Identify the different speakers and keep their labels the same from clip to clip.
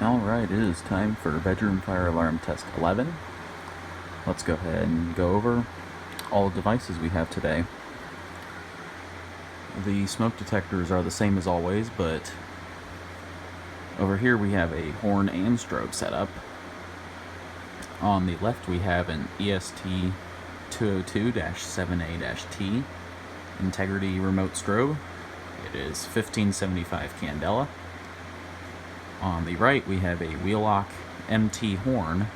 Speaker 1: Alright, it is time for bedroom fire alarm test 11. Let's go ahead and go over all devices we have today. The smoke detectors are the same as always, but over here we have a horn and strobe setup. On the left we have an EST 202-7A-T integrity remote strobe. It is 1575 candela. On the right, we have a Wheelock MT horn,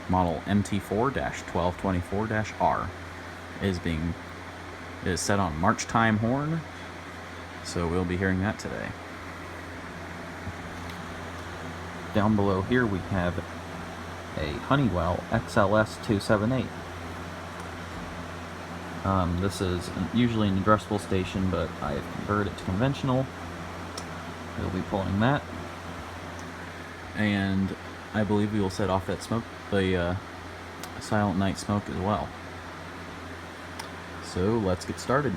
Speaker 1: model MT4-1224-R. It is set on March time horn, so we'll be hearing that today. Down below here, we have a Honeywell XLS278. This is usually an addressable station, but I have converted it to conventional. We'll be pulling that. And I believe we will set off that smoke, the silent night smoke as well. So let's get started.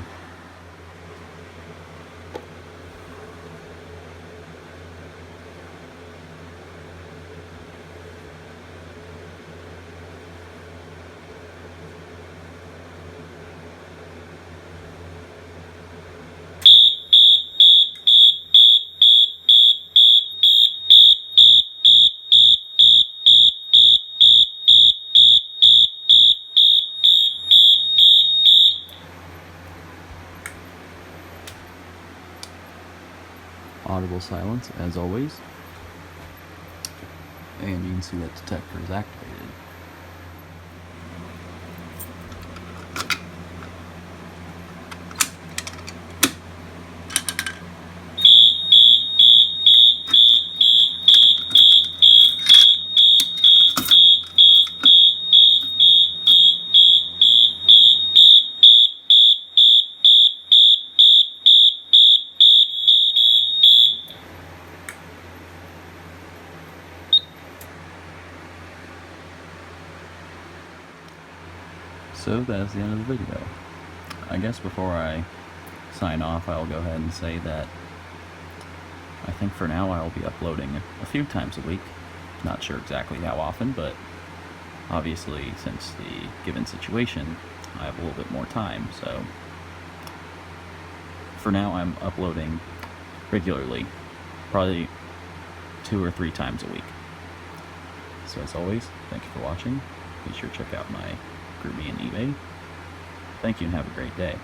Speaker 1: Audible silence as always, and you can see that detector is activated. So that's the end of the video. I guess before I sign off, I'll go ahead and say that I think for now I'll be uploading a few times a week. Not sure exactly how often, but obviously since the given situation, I have a little bit more time, so for now I'm uploading regularly, probably 2 or 3 times a week. So as always, thank you for watching. Be sure to check out my Groupme and eBay. Thank you and have a great day.